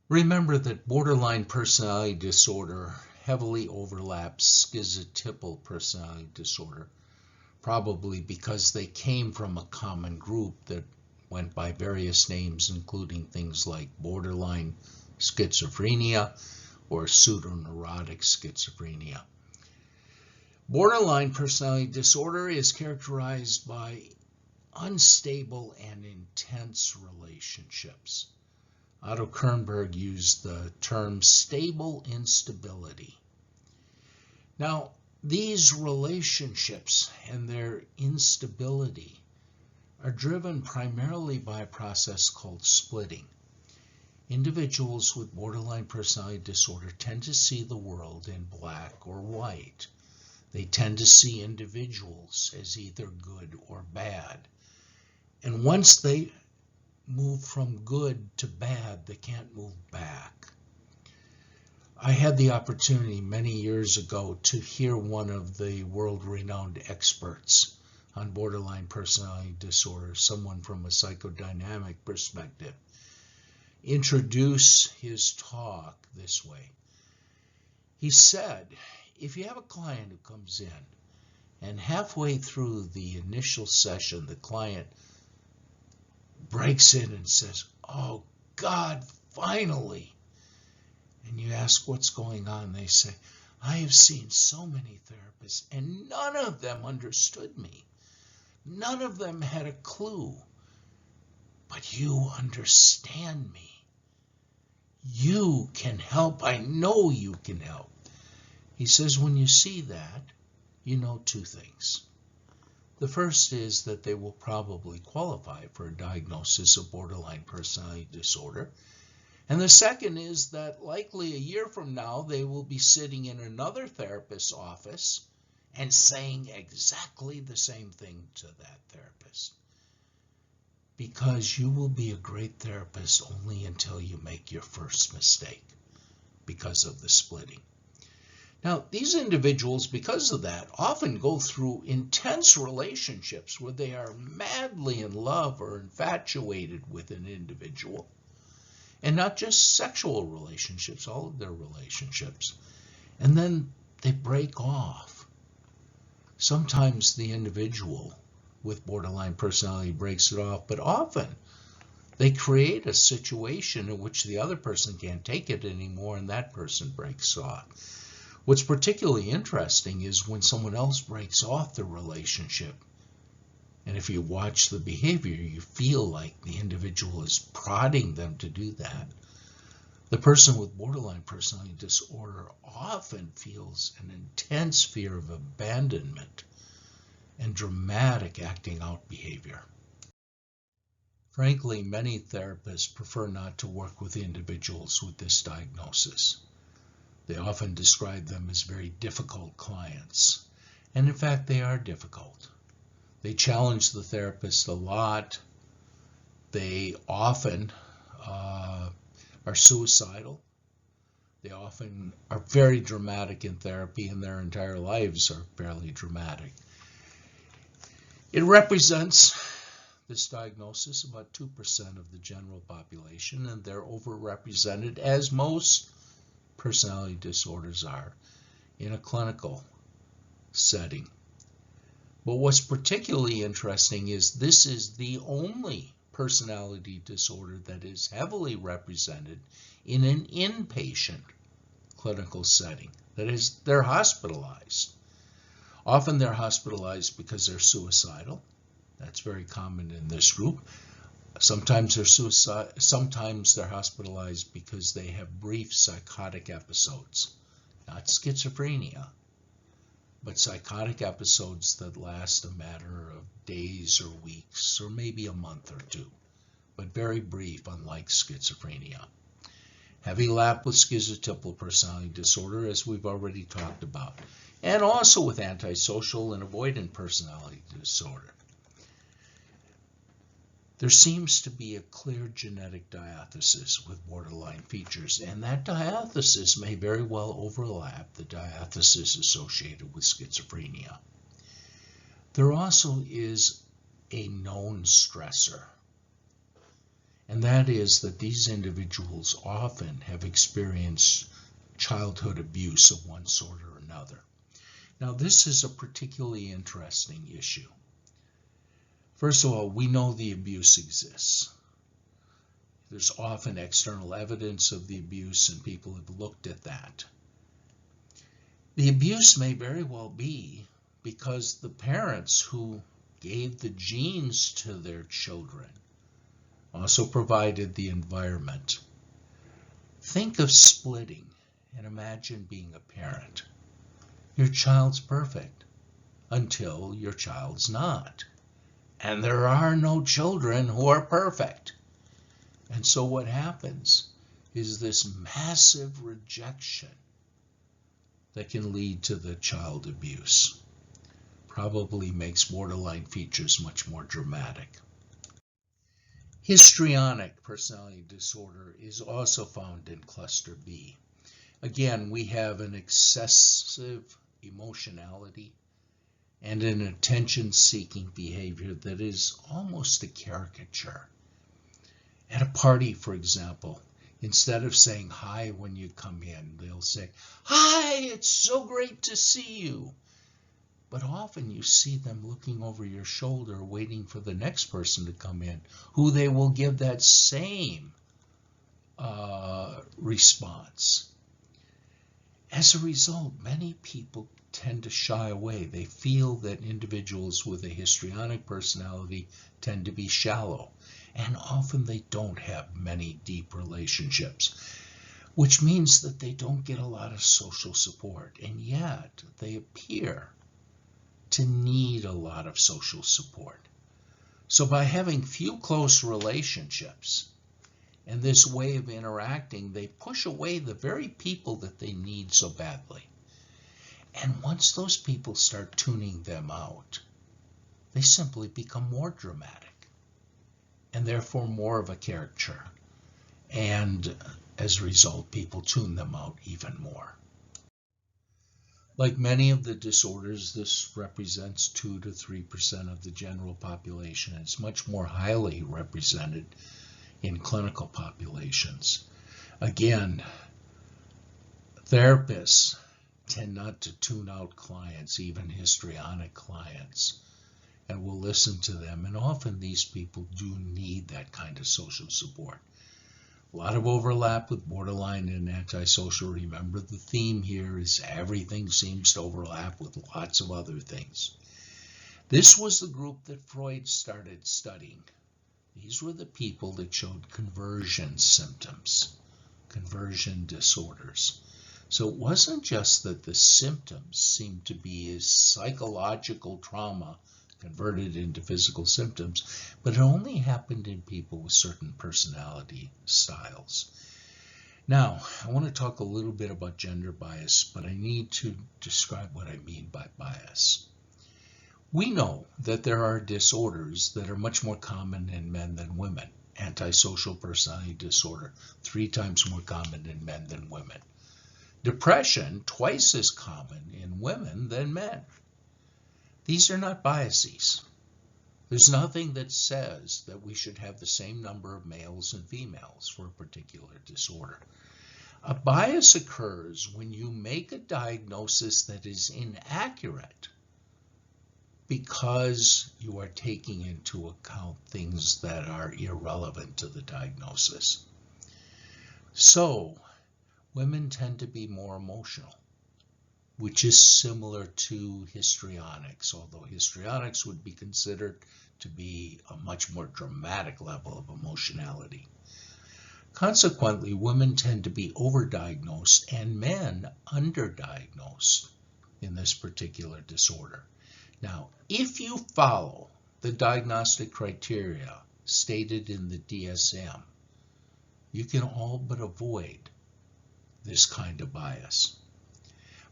Remember that borderline personality disorder heavily overlaps schizotypal personality disorder, probably because they came from a common group that went by various names, including things like borderline schizophrenia or pseudoneurotic schizophrenia. Borderline personality disorder is characterized by unstable and intense relationships. Otto Kernberg used the term stable instability. Now, these relationships and their instability are driven primarily by a process called splitting. Individuals with borderline personality disorder tend to see the world in black or white. They tend to see individuals as either good or bad. And once they move from good to bad, they can't move back. I had the opportunity many years ago to hear one of the world-renowned experts on borderline personality disorder, someone from a psychodynamic perspective, introduce his talk this way. He said, if you have a client who comes in and halfway through the initial session, the client breaks in and says, "Oh God, finally." And you ask what's going on. They say, "I have seen so many therapists and none of them understood me. None of them had a clue. But you understand me. You can help. I know you can help." He says, when you see that, you know two things. The first is that they will probably qualify for a diagnosis of borderline personality disorder. And the second is that likely a year from now, they will be sitting in another therapist's office and saying exactly the same thing to that therapist. Because you will be a great therapist only until you make your first mistake because of the splitting. Now, these individuals, because of that, often go through intense relationships where they are madly in love or infatuated with an individual. And not just sexual relationships, all of their relationships. And then they break off. Sometimes the individual with borderline personality breaks it off, but often they create a situation in which the other person can't take it anymore and that person breaks off. What's particularly interesting is when someone else breaks off the relationship, and if you watch the behavior, you feel like the individual is prodding them to do that. The person with borderline personality disorder often feels an intense fear of abandonment and dramatic acting out behavior. Frankly, many therapists prefer not to work with individuals with this diagnosis. They often describe them as very difficult clients. And in fact, they are difficult. They challenge the therapist a lot. They often are suicidal. They often are very dramatic in therapy, and their entire lives are fairly dramatic. It represents, this diagnosis, about 2% of the general population, and they're overrepresented, as most personality disorders are, in a clinical setting. But what's particularly interesting is this is the only personality disorder that is heavily represented in an inpatient clinical setting. That is, they're hospitalized. Often they're hospitalized because they're suicidal. That's very common in this group. Sometimes they're hospitalized because they have brief psychotic episodes, not schizophrenia, but psychotic episodes that last a matter of days or weeks or maybe a month or two, but very brief, unlike schizophrenia. Heavy lap with schizotypal personality disorder, as we've already talked about, and also with antisocial and avoidant personality disorder. There seems to be a clear genetic diathesis with borderline features, and that diathesis may very well overlap the diathesis associated with schizophrenia. There also is a known stressor, and And that is that these individuals often have experienced childhood abuse of one sort or another. Now, this is a particularly interesting issue. First of all, we know the abuse exists. There's often external evidence of the abuse, and people have looked at that. The abuse may very well be because the parents who gave the genes to their children also provided the environment. Think of splitting and imagine being a parent. Your child's perfect until your child's not. And there are no children who are perfect. And so what happens is this massive rejection that can lead to the child abuse. Probably makes borderline features much more dramatic. Histrionic personality disorder is also found in cluster B. Again, we have an excessive emotionality and an attention-seeking behavior that is almost a caricature. At a party, for example, instead of saying hi when you come in, they'll say, "Hi, it's so great to see you." But often you see them looking over your shoulder, waiting for the next person to come in, who they will give that same response. As a result, many people tend to shy away. They feel that individuals with a histrionic personality tend to be shallow, and often they don't have many deep relationships, which means that they don't get a lot of social support, and yet they appear to need a lot of social support. So by having few close relationships and this way of interacting, they push away the very people that they need so badly. And once those people start tuning them out, they simply become more dramatic and therefore more of a caricature. And as a result, people tune them out even more. Like many of the disorders, this represents 2 to 3% of the general population. It's much more highly represented in clinical populations. Again, therapists tend not to tune out clients, even histrionic clients, and will listen to them. And often these people do need that kind of social support. A lot of overlap with borderline and antisocial. Remember, the theme here is everything seems to overlap with lots of other things. This was the group that Freud started studying. These were the people that showed conversion symptoms, conversion disorders. So it wasn't just that the symptoms seemed to be as psychological trauma converted into physical symptoms, but it only happened in people with certain personality styles. Now, I want to talk a little bit about gender bias, but I need to describe what I mean by bias. We know that there are disorders that are much more common in men than women. Antisocial personality disorder, 3 times more common in men than women. Depression, twice as common in women than men. These are not biases. There's nothing that says that we should have the same number of males and females for a particular disorder. A bias occurs when you make a diagnosis that is inaccurate because you are taking into account things that are irrelevant to the diagnosis. So, women tend to be more emotional, which is similar to histrionics, although histrionics would be considered to be a much more dramatic level of emotionality. Consequently, women tend to be overdiagnosed and men underdiagnosed in this particular disorder. Now, if you follow the diagnostic criteria stated in the DSM, you can all but avoid this kind of bias.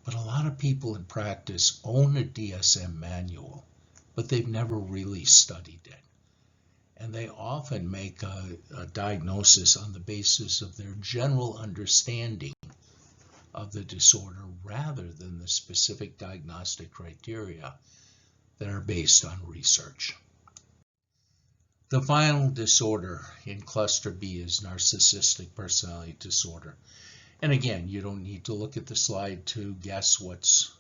But a lot of people in practice own a DSM manual, but they've never really studied it. And they often make a diagnosis on the basis of their general understanding of the disorder rather than the specific diagnostic criteria that are based on research. The final disorder in cluster B is narcissistic personality disorder. And again, you don't need to look at the slide to guess what's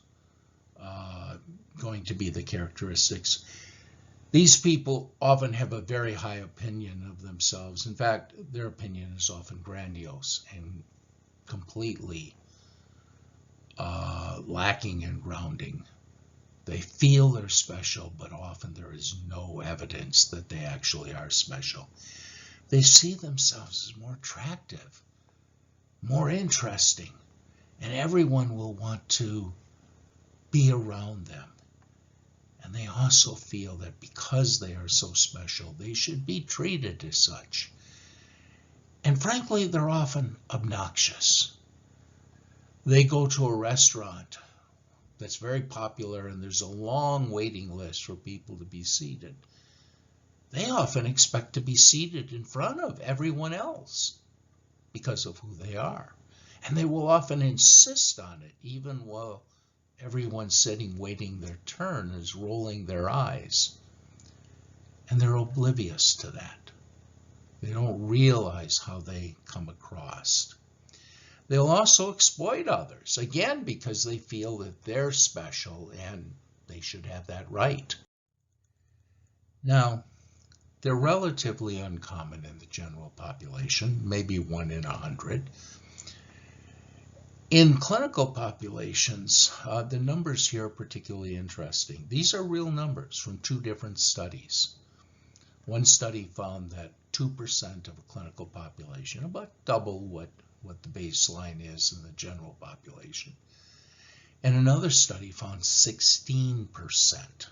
going to be the characteristics. These people often have a very high opinion of themselves. In fact, their opinion is often grandiose and completely lacking in grounding. They feel they're special, but often there is no evidence that they actually are special. They see themselves as more attractive, more interesting, and everyone will want to be around them. And they also feel that because they are so special, they should be treated as such. And frankly, they're often obnoxious. They go to a restaurant that's very popular and there's a long waiting list for people to be seated. They often expect to be seated in front of everyone else because of who they are. And they will often insist on it, even while everyone sitting waiting their turn is rolling their eyes. And they're oblivious to that. They don't realize how they come across. They'll also exploit others, again, because they feel that they're special and they should have that right. Now, they're relatively uncommon in the general population, maybe 1 in 100. In clinical populations, the numbers here are particularly interesting. These are real numbers from 2 different studies. One study found that 2% of a clinical population, about double what the baseline is in the general population. And another study found 16%.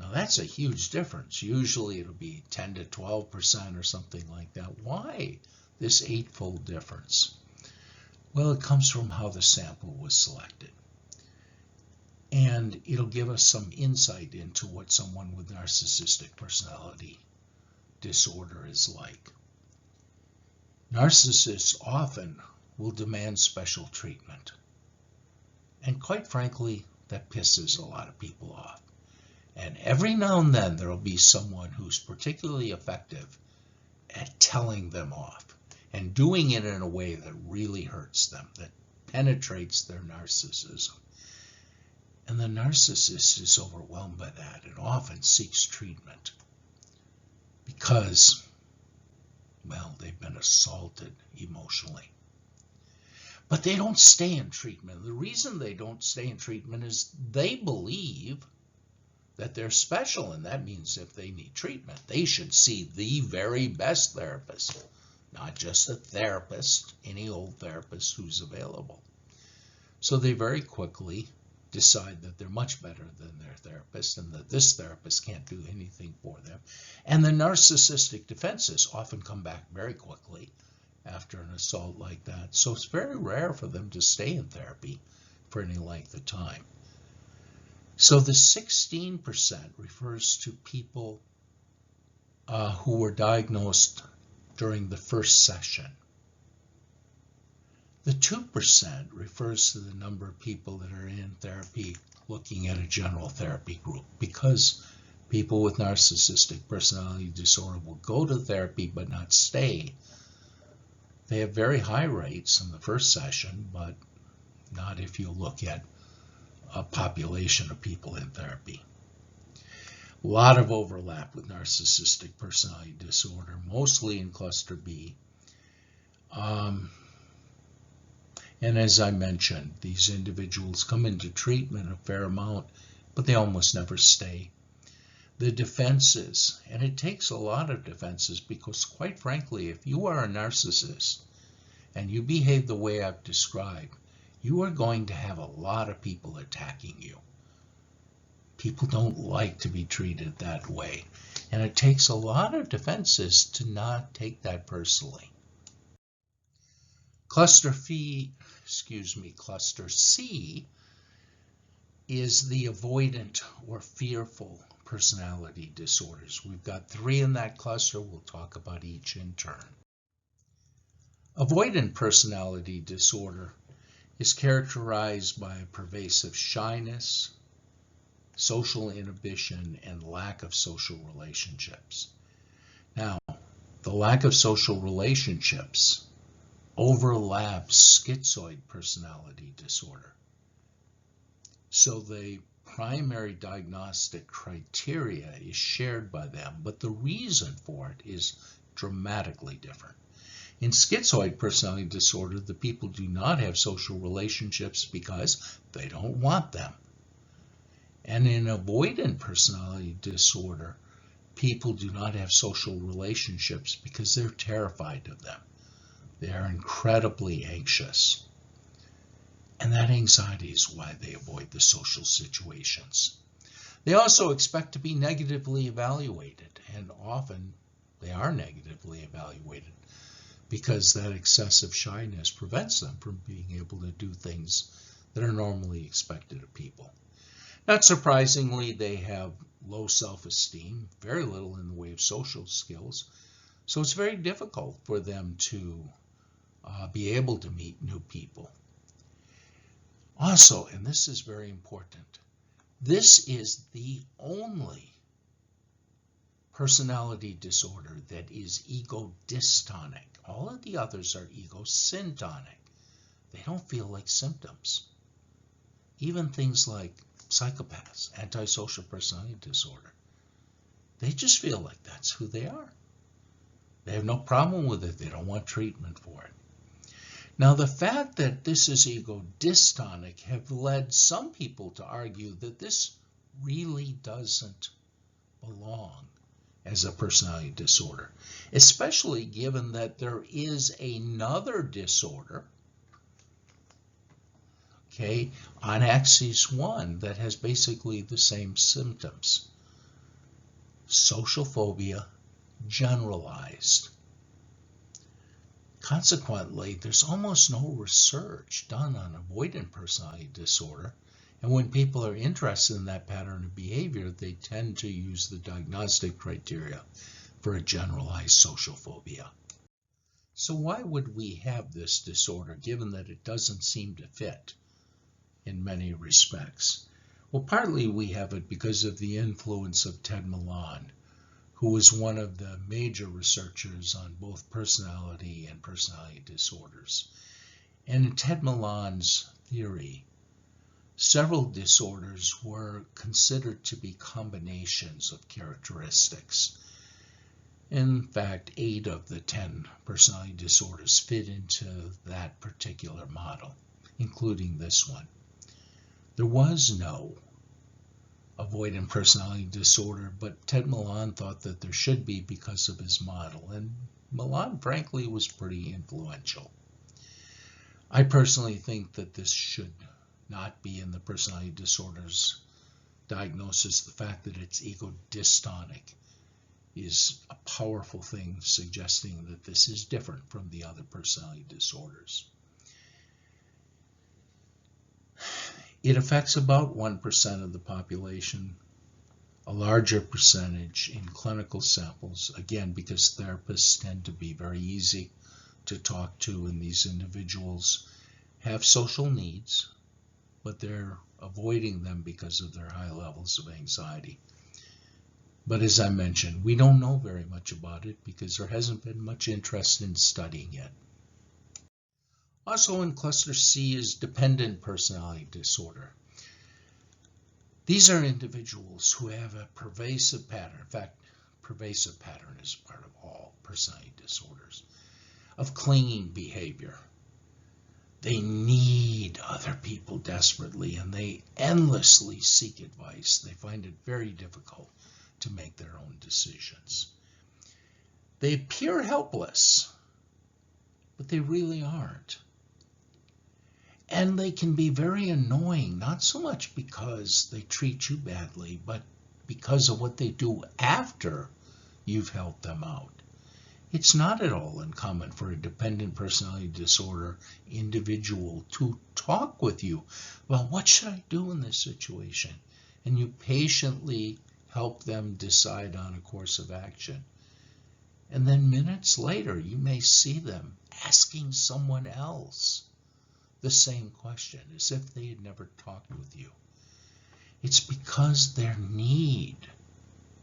Now that's a huge difference. Usually it'll be 10 to 12% or something like that. Why this 8-fold difference? Well, it comes from how the sample was selected. And it'll give us some insight into what someone with narcissistic personality disorder is like. Narcissists often will demand special treatment. And quite frankly, that pisses a lot of people off. And every now and then there'll be someone who's particularly effective at telling them off and doing it in a way that really hurts them, that penetrates their narcissism. And the narcissist is overwhelmed by that and often seeks treatment because, well, they've been assaulted emotionally. But they don't stay in treatment. The reason they don't stay in treatment is they believe that they're special, and that means if they need treatment, they should see the very best therapist, not just a therapist, any old therapist who's available. So they very quickly decide that they're much better than their therapist and that this therapist can't do anything for them. And the narcissistic defenses often come back very quickly after an assault like that. So it's very rare for them to stay in therapy for any length of time. So the 16% refers to people who were diagnosed during the first session. The 2% refers to the number of people that are in therapy looking at a general therapy group, because people with narcissistic personality disorder will go to therapy but not stay. They have very high rates in the first session, but not if you look at a population of people in therapy. A lot of overlap with narcissistic personality disorder, mostly in cluster B. And as I mentioned, these individuals come into treatment a fair amount, but they almost never stay. The defenses, and it takes a lot of defenses, because quite frankly, if you are a narcissist and you behave the way I've described, you are going to have a lot of people attacking you. People don't like to be treated that way. And it takes a lot of defenses to not take that personally. Cluster C is the avoidant or fearful personality disorders. We've got 3 in that cluster. We'll talk about each in turn. Avoidant personality disorder is characterized by a pervasive shyness, social inhibition, and lack of social relationships. Now, the lack of social relationships overlaps schizoid personality disorder. So the primary diagnostic criteria is shared by them, but the reason for it is dramatically different. In schizoid personality disorder, the people do not have social relationships because they don't want them. And in avoidant personality disorder, people do not have social relationships because they're terrified of them. They are incredibly anxious. And that anxiety is why they avoid the social situations. They also expect to be negatively evaluated, and often they are negatively evaluated because that excessive shyness prevents them from being able to do things that are normally expected of people. Not surprisingly, they have low self-esteem, very little in the way of social skills, so it's very difficult for them to be able to meet new people. Also, and this is very important, this is the only personality disorder that is ego-dystonic. All of the others are ego-syntonic. They don't feel like symptoms. Even things like psychopaths, antisocial personality disorder, they just feel like that's who they are. They have no problem with it. They don't want treatment for it. Now, the fact that this is ego-dystonic have led some people to argue that this really doesn't belong as a personality disorder, especially given that there is another disorder, okay, on axis 1 that has basically the same symptoms. Social phobia generalized. Consequently, there's almost no research done on avoidant personality disorder, and when people are interested in that pattern of behavior, they tend to use the diagnostic criteria for a generalized social phobia. So why would we have this disorder, given that it doesn't seem to fit in many respects? Well, partly we have it because of the influence of Ted Milan, who was one of the major researchers on both personality and personality disorders. And in Ted Milan's theory, several disorders were considered to be combinations of characteristics. In fact, 8 of the 10 personality disorders fit into that particular model, including this one. There was no avoidant personality disorder, but Ted Milan thought that there should be because of his model, and Milan, frankly, was pretty influential. I personally think that this should not be in the personality disorders diagnosis. The fact that it's ego-dystonic is a powerful thing suggesting that this is different from the other personality disorders. It affects about 1% of the population, a larger percentage in clinical samples, again, because therapists tend to be very easy to talk to, and these individuals have social needs, but they're avoiding them because of their high levels of anxiety. But as I mentioned, we don't know very much about it because there hasn't been much interest in studying it. Also in cluster C is dependent personality disorder. These are individuals who have a pervasive pattern. In fact, pervasive pattern is part of all personality disorders, of clinging behavior. They need other people desperately, and they endlessly seek advice. They find it very difficult to make their own decisions. They appear helpless, but they really aren't. And they can be very annoying, not so much because they treat you badly, but because of what they do after you've helped them out. It's not at all uncommon for a dependent personality disorder individual to talk with you. Well, what should I do in this situation? And you patiently help them decide on a course of action. And then minutes later, you may see them asking someone else the same question, as if they had never talked with you. It's because their need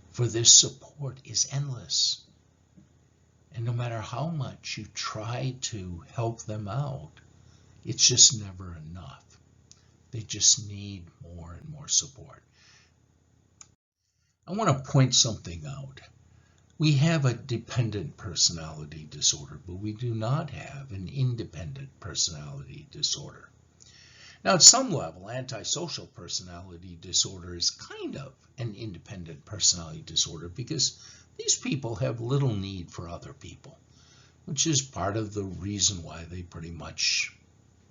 for this support is endless. And no matter how much you try to help them out, it's just never enough. They just need more and more support. I want to point something out. We have a dependent personality disorder, but we do not have an independent personality disorder. Now, at some level, antisocial personality disorder is kind of an independent personality disorder because these people have little need for other people, which is part of the reason why they pretty much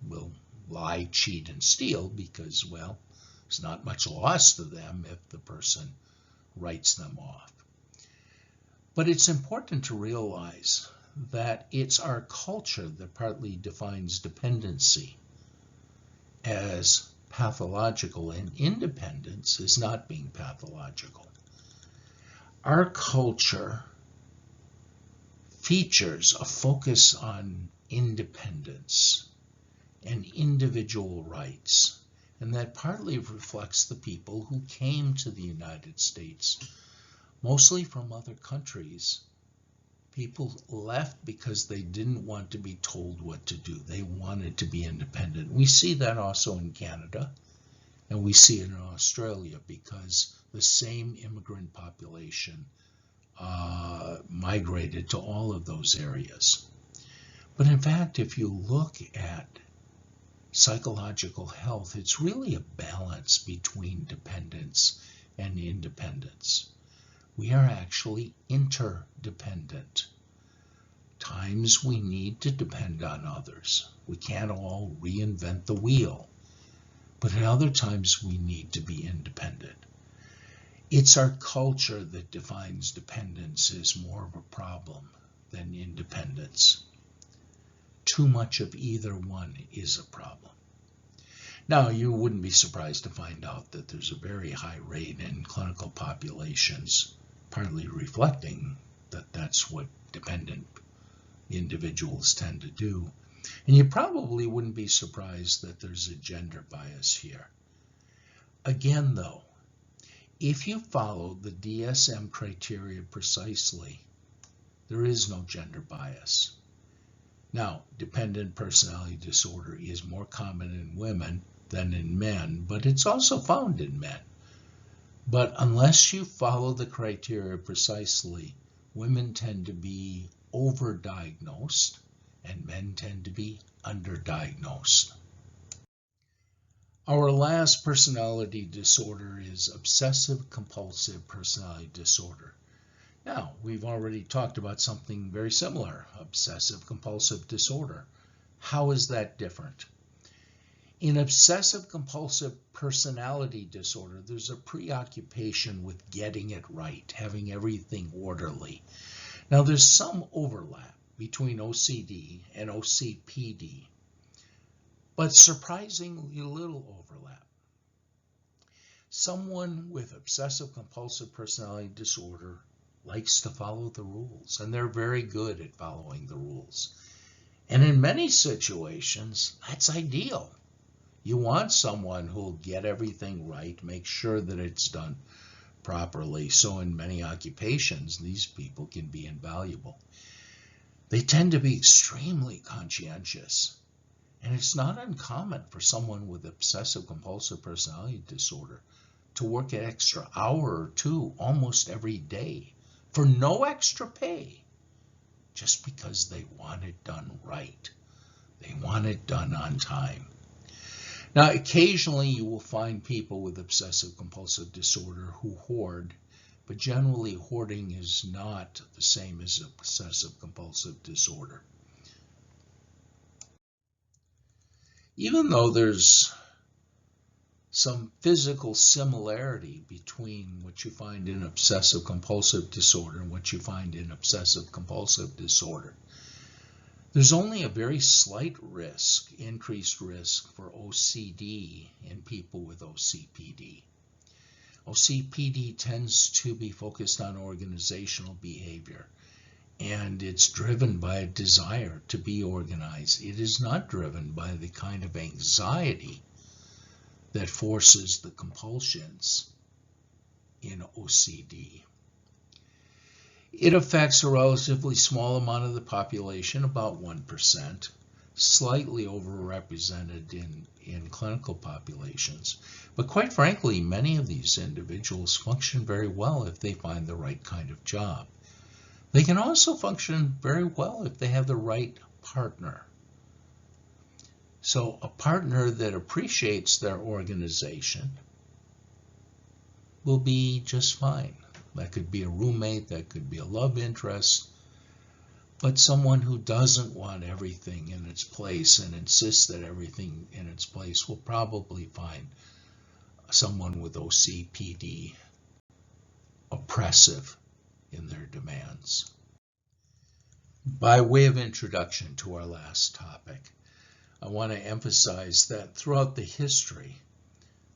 will lie, cheat, and steal because, well, there's not much loss to them if the person writes them off. But it's important to realize that it's our culture that partly defines dependency as pathological, and independence is not being pathological. Our culture features a focus on independence and individual rights, and that partly reflects the people who came to the United States, mostly from other countries. People left because they didn't want to be told what to do. They wanted to be independent. We see that also in Canada, and we see it in Australia because the same immigrant population migrated to all of those areas. But in fact, if you look at psychological health, it's really a balance between dependence and independence. We are actually interdependent. Times we need to depend on others. We can't all reinvent the wheel. But at other times we need to be independent. It's our culture that defines dependence as more of a problem than independence. Too much of either one is a problem. Now, you wouldn't be surprised to find out that there's a very high rate in clinical populations, partly reflecting that that's what dependent individuals tend to do. And you probably wouldn't be surprised that there's a gender bias here. Again, though, if you follow the DSM criteria precisely, there is no gender bias. Now, dependent personality disorder is more common in women than in men, but it's also found in men. But unless you follow the criteria precisely, women tend to be overdiagnosed and men tend to be underdiagnosed. Our last personality disorder is obsessive compulsive personality disorder. Now, we've already talked about something very similar, obsessive compulsive disorder. How is that different? In obsessive compulsive personality disorder, there's a preoccupation with getting it right, having everything orderly. Now, there's some overlap between OCD and OCPD, but surprisingly little overlap. Someone with obsessive compulsive personality disorder likes to follow the rules, and they're very good at following the rules. And in many situations, that's ideal. You want someone who'll get everything right, make sure that it's done properly. So in many occupations, these people can be invaluable. They tend to be extremely conscientious. And it's not uncommon for someone with obsessive compulsive personality disorder to work an extra hour or two almost every day for no extra pay, just because they want it done right. They want it done on time. Now, occasionally you will find people with obsessive compulsive disorder who hoard, but generally hoarding is not the same as obsessive compulsive disorder. Even though there's some physical similarity between what you find in obsessive compulsive disorder and what you find in obsessive compulsive disorder, there's only a very slight risk, increased risk for OCD in people with OCPD. OCPD tends to be focused on organizational behavior, and it's driven by a desire to be organized. It is not driven by the kind of anxiety that forces the compulsions in OCD. It affects a relatively small amount of the population, about 1%, slightly overrepresented in clinical populations. But quite frankly, many of these individuals function very well if they find the right kind of job. They can also function very well if they have the right partner. So a partner that appreciates their organization will be just fine. That could be a roommate, that could be a love interest, but someone who doesn't want everything in its place and insists that everything in its place will probably find someone with OCPD oppressive in their demands. By way of introduction to our last topic, I want to emphasize that throughout the history,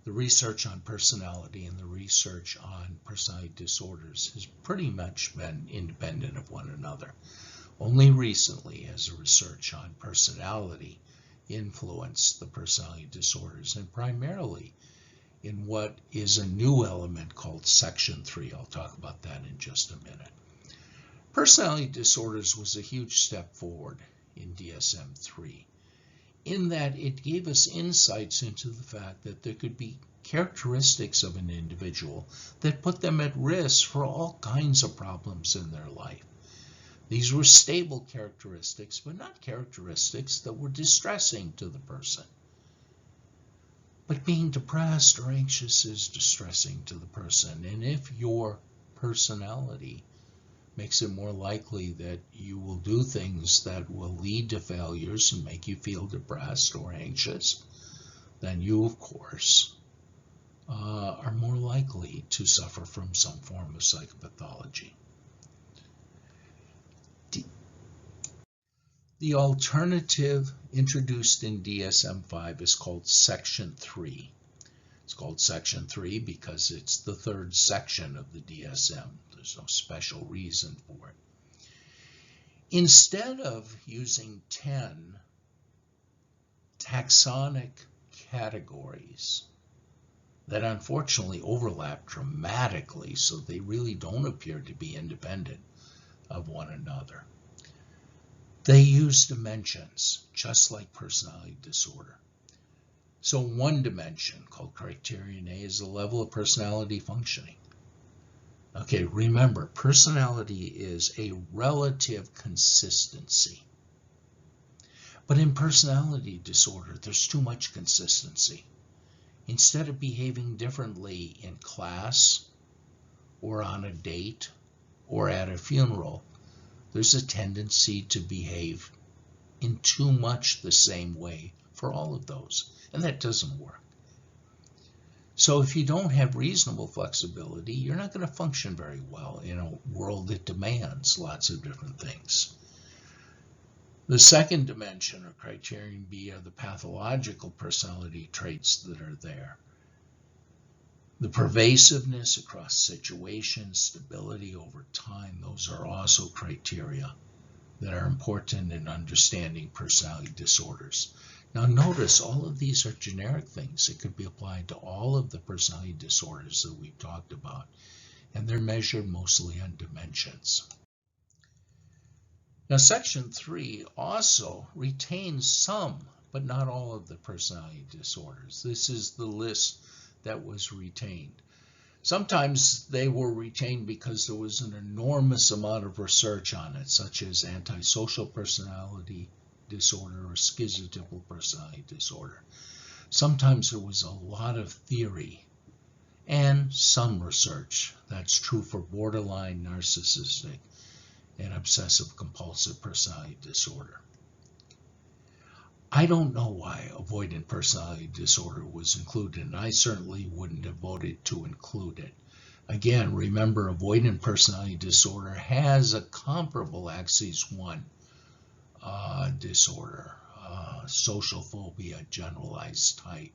the research on personality and the research on personality disorders has pretty much been independent of one another. Only recently has the research on personality influenced the personality disorders, and primarily in what is a new element called Section 3. I'll talk about that in just a minute. Personality disorders was a huge step forward in DSM-3. In that it gave us insights into the fact that there could be characteristics of an individual that put them at risk for all kinds of problems in their life. These were stable characteristics, but not characteristics that were distressing to the person. But being depressed or anxious is distressing to the person, and if your personality makes it more likely that you will do things that will lead to failures and make you feel depressed or anxious, then you, of course, are more likely to suffer from some form of psychopathology. The alternative introduced in DSM-5 is called Section 3. It's called Section 3 because it's the third section of the DSM. There's no special reason for it. Instead of using 10 taxonic categories that unfortunately overlap dramatically, so they really don't appear to be independent of one another, they use dimensions, just like personality disorder. So one dimension, called criterion A, is the level of personality functioning. Okay, remember, personality is a relative consistency. But in personality disorder, there's too much consistency. Instead of behaving differently in class, or on a date, or at a funeral, there's a tendency to behave in too much the same way for all of those, and that doesn't work. So if you don't have reasonable flexibility, you're not going to function very well in a world that demands lots of different things. The second dimension, or criterion B, are the pathological personality traits that are there. The pervasiveness across situations, stability over time, those are also criteria that are important in understanding personality disorders. Now notice all of these are generic things that could be applied to all of the personality disorders that we've talked about, and they're measured mostly on dimensions. Now Section 3 also retains some, but not all of the personality disorders. This is the list that was retained. Sometimes they were retained because there was an enormous amount of research on it, such as antisocial personality disorder or schizotypal personality disorder. Sometimes there was a lot of theory and some research. That's true for borderline narcissistic and obsessive compulsive personality disorder. I don't know why avoidant personality disorder was included, and I certainly wouldn't have voted to include it. Again, remember, avoidant personality disorder has a comparable Axis 1 disorder, social phobia, generalized type.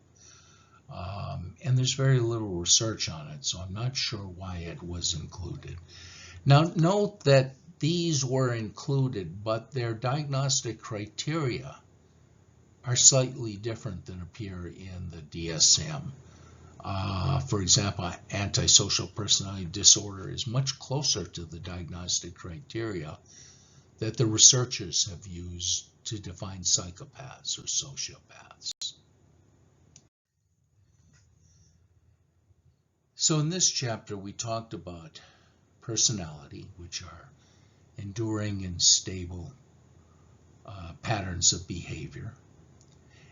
And there's very little research on it, so I'm not sure why it was included. Now, note that these were included, but their diagnostic criteria are slightly different than appear in the DSM. For example, antisocial personality disorder is much closer to the diagnostic criteria that the researchers have used to define psychopaths or sociopaths. So in this chapter, we talked about personality, which are enduring and stable patterns of behavior,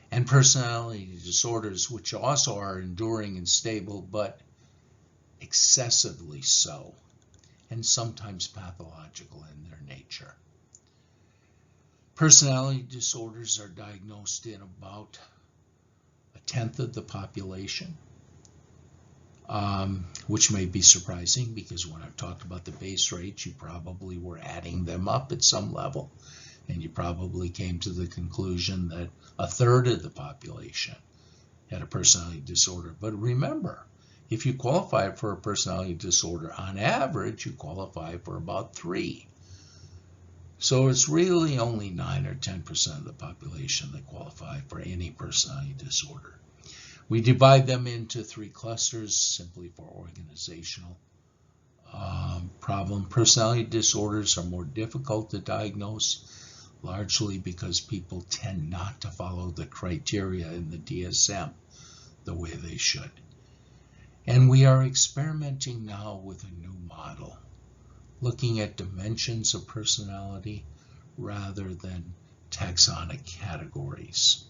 and personality disorders, which also are enduring and stable, but excessively so, and sometimes pathological in their nature. Personality disorders are diagnosed in about 1/10 of the population, which may be surprising because when I've talked about the base rates, you probably were adding them up at some level, and you probably came to the conclusion that 1/3 of the population had a personality disorder. But remember, if you qualify for a personality disorder, on average, you qualify for about 3. So it's really only 9 or 10% of the population that qualify for any personality disorder. We divide them into 3 clusters simply for organizational problem. Personality disorders are more difficult to diagnose, largely because people tend not to follow the criteria in the DSM the way they should. And we are experimenting now with a new model, looking at dimensions of personality rather than taxonic categories.